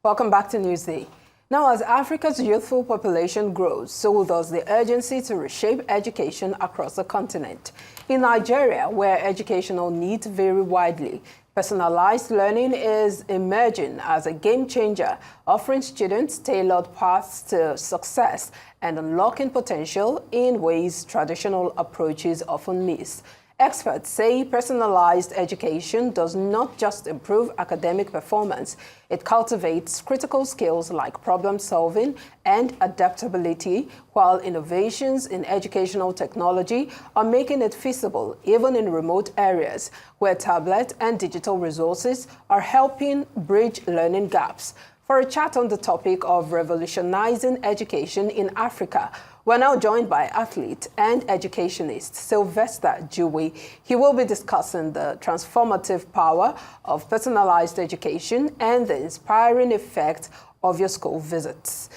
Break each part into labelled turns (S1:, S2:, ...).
S1: Welcome back to Newsday. Now, as Africa's youthful population grows, so does the urgency to reshape education across the continent. In Nigeria, where educational needs vary widely, personalized learning is emerging as a game changer, offering students tailored paths to success and unlocking potential in ways traditional approaches often miss. Experts say personalized education does not just improve academic performance, it cultivates critical skills like problem solving and adaptability, while innovations in educational technology are making it feasible even in remote areas where tablet and digital resources are helping bridge learning gaps. For a chat on the topic of revolutionizing education in Africa, we're now joined by athlete and educationist Sylvester Juwe. He will be discussing the transformative power of personalized education and the inspiring effect of your school visits.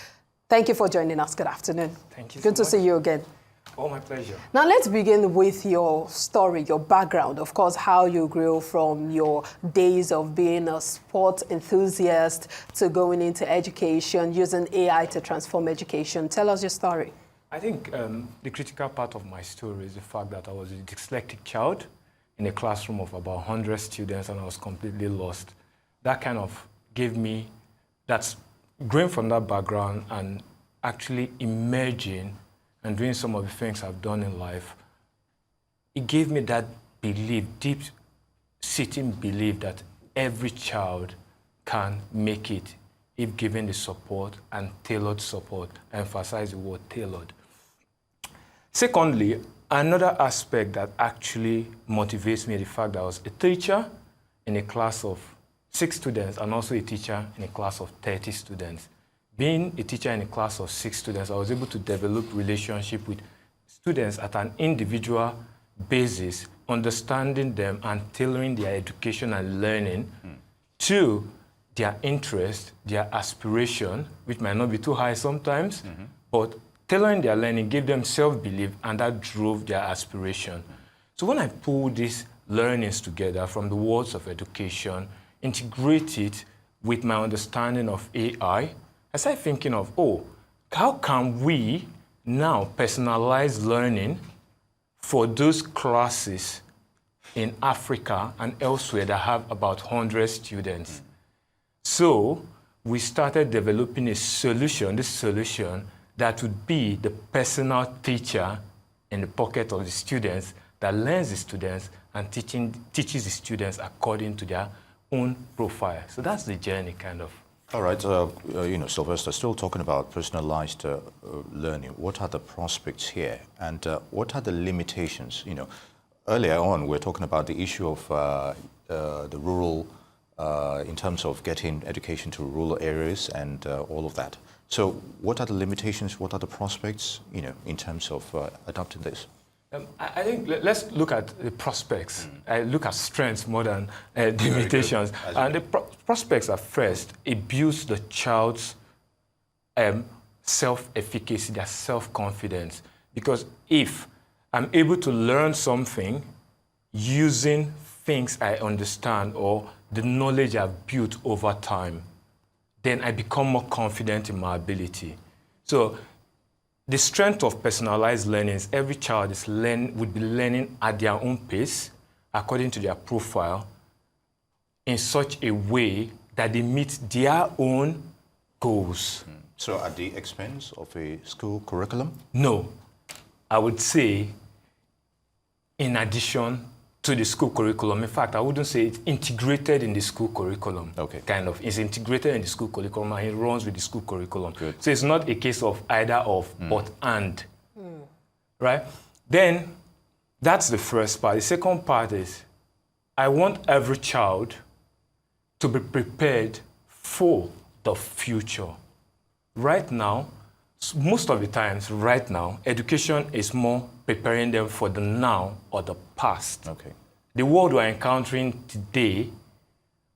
S1: Thank you for joining us. Good afternoon.
S2: Thank you.
S1: Good to see you again.
S2: Oh, my pleasure.
S1: Now, let's begin with your story, your background. Of course, how you grew from your days of being a sport enthusiast to going into education, using AI to transform education. Tell us your story.
S2: I think the critical part of my story is the fact that I was a dyslexic child in a classroom of about 100 students, and I was completely lost. That kind of gave me, that's growing from that background and actually emerging and doing some of the things I've done in life, it gave me that belief, deep-sitting belief that every child can make it if given the support and tailored support. I emphasize the word tailored. Secondly, another aspect that actually motivates me is the fact that I was a teacher in a class of 6 students and also a teacher in a class of 30 students. Being a teacher in a class of 6 students, I was able to develop relationship with students at an individual basis, understanding them and tailoring their education and learning to their interest, their aspiration, which might not be too high sometimes, but tailoring their learning gave them self-belief, and that drove their aspiration. So when I pull these learnings together from the worlds of education, integrate it with my understanding of AI, I started thinking of, how can we now personalize learning for those classes in Africa and elsewhere that have about 100 students? So we started developing a solution, this solution that would be the personal teacher in the pocket of the students that learns the students and teaches the students according to their own profile. So that's the journey, kind of.
S3: All right, Sylvester, still talking about personalized learning. What are the prospects here, and what are the limitations? Earlier on, we're talking about the issue of the rural, in terms of getting education to rural areas and all of that. So, what are the limitations? What are the prospects? In terms of adopting this.
S2: I think let's look at the prospects. I look at strengths more than limitations. And the prospects are first, it builds the child's self-efficacy, their self-confidence. Because if I'm able to learn something using things I understand or the knowledge I've built over time, then I become more confident in my ability. So the strength of personalized learning is every child would be learning at their own pace, according to their profile, in such a way that they meet their own goals.
S3: So at the expense of a school curriculum?
S2: No. I would say in addition to the school curriculum. In fact, I wouldn't say it's integrated in the school curriculum.
S3: Okay.
S2: Kind of. It's integrated in the school curriculum and it runs with the school curriculum.
S3: Good.
S2: So it's not a case of either of, but and. Right? Then, that's the first part. The second part is, I want every child to be prepared for the future. Right now, most of the times, right now, education is more preparing them for the now or the past.
S3: Okay.
S2: The world we're encountering today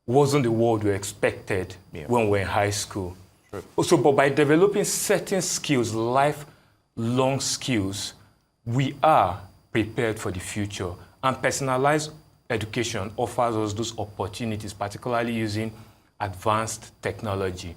S2: wasn't the world we expected when we were in high school.
S3: Sure.
S2: So, but by developing certain skills, lifelong skills, we are prepared for the future. And personalized education offers us those opportunities, particularly using advanced technology.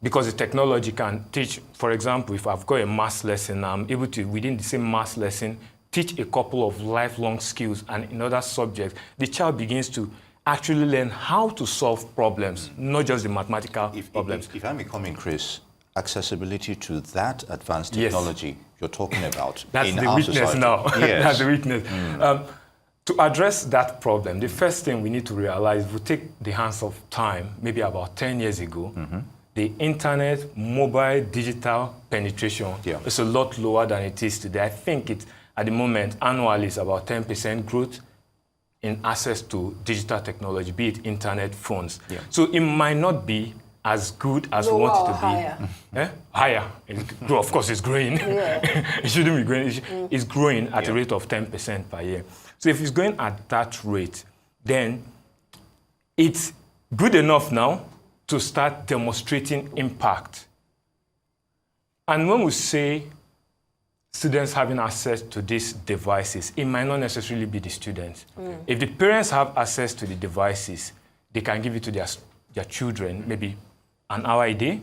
S2: Because the technology can teach, for example, if I've got a maths lesson, I'm able to, within the same maths lesson, teach a couple of lifelong skills, and in other subjects, the child begins to actually learn how to solve problems, not just the mathematical problems.
S3: If I may come in, Chris, accessibility to that advanced technology you're talking about
S2: That's
S3: in
S2: the
S3: our
S2: weakness
S3: society.
S2: now.
S3: Yes.
S2: That's the weakness. To address that problem, the first thing we need to realize, if we take the hands of time, maybe about 10 years ago, the internet, mobile, digital penetration is a lot lower than it is today. I think it, at the moment, annually is about 10% growth in access to digital technology, be it internet, phones. So it might not be as good as we want it to be. Higher. Of course, it's growing. It shouldn't be growing. It's growing at a rate of 10% per year. So if it's going at that rate, then it's good enough now to start demonstrating impact. And when we say students having access to these devices, it might not necessarily be the students. If the parents have access to the devices, they can give it to their children, maybe an hour a day.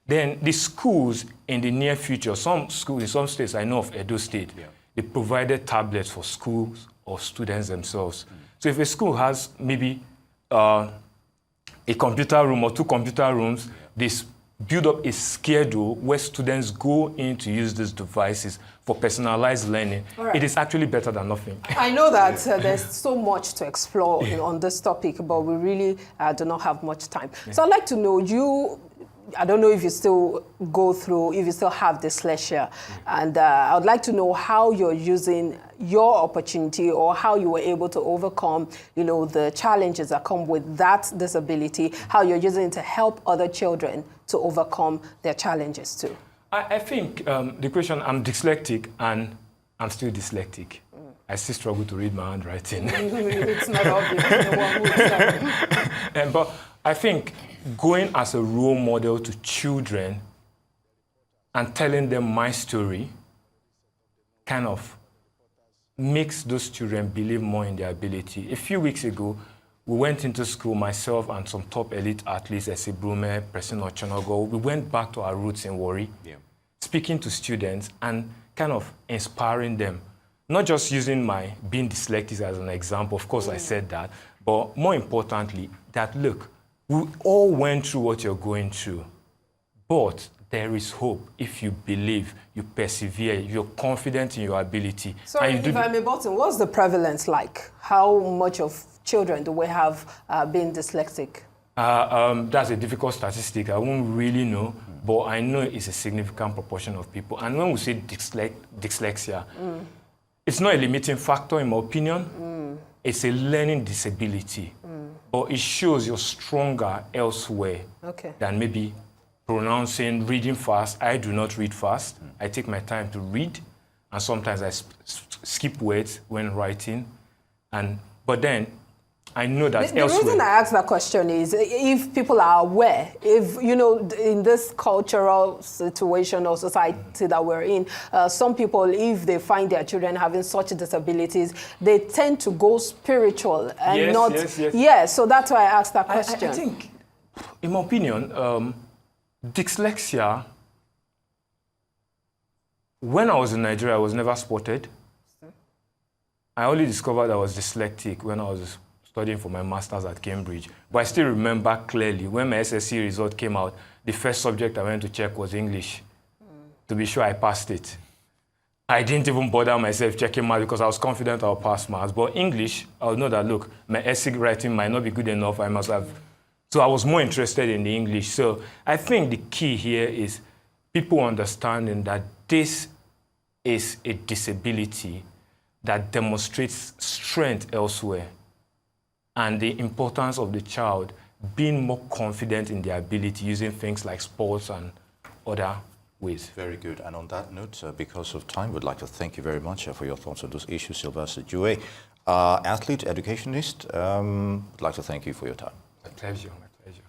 S2: Then the schools in the near future, some schools in some states, I know of Edo State, they provided tablets for schools or students themselves. So if a school has maybe a computer room or 2 computer rooms, they build up a schedule where students go in to use these devices for personalized learning. It is actually better than nothing.
S1: I know that there's so much to explore on this topic, but we really do not have much time. So I'd like to know, I don't know if you still go through, if you still have dyslexia, and I would like to know how you're using your opportunity or how you were able to overcome, the challenges that come with that disability, how you're using it to help other children to overcome their challenges too.
S2: I think the question, I'm dyslexic and I'm still dyslexic. I still struggle to read my handwriting.
S1: It's not obvious.
S2: But I think going as a role model to children and telling them my story kind of makes those children believe more in their ability. A few weeks ago, we went into school, myself and some top elite athletes, Ese Brume, President Ochonogo. We went back to our roots in Warri, speaking to students and kind of inspiring them. Not just using my being dyslexic as an example, of course I said that, but more importantly, that look, we all went through what you're going through, but there is hope if you believe, you persevere, you're confident in your ability.
S1: Sorry, if I may button, what's the prevalence like? How much of children do we have being dyslexic?
S2: That's a difficult statistic. I won't really know, but I know it's a significant proportion of people. And when we say dyslexia, it's not a limiting factor, in my opinion. It's a learning disability. But it shows you're stronger elsewhere than maybe pronouncing, reading fast. I do not read fast. I take my time to read, and sometimes I skip words when writing. But then I know that
S1: the
S2: elsewhere.
S1: The reason I ask that question is if people are aware, if, in this cultural situation or society that we're in, some people, if they find their children having such disabilities, they tend to go spiritual and so that's why I asked that question.
S2: I think, in my opinion, dyslexia, when I was in Nigeria, I was never spotted. I only discovered I was dyslexic when I was studying for my master's at Cambridge. But I still remember clearly when my SSC result came out, the first subject I went to check was English. To be sure I passed it. I didn't even bother myself checking maths because I was confident I'll pass maths. But English, I would know that, look, my essay writing might not be good enough. I must have. So I was more interested in the English. So I think the key here is people understanding that this is a disability that demonstrates strength elsewhere, and the importance of the child being more confident in their ability using things like sports and other ways.
S3: Very good. And on that note, because of time, we'd like to thank you very much for your thoughts on those issues, Sylvester. Juwe, athlete, educationist, I'd like to thank you for your time.
S2: My pleasure, my pleasure.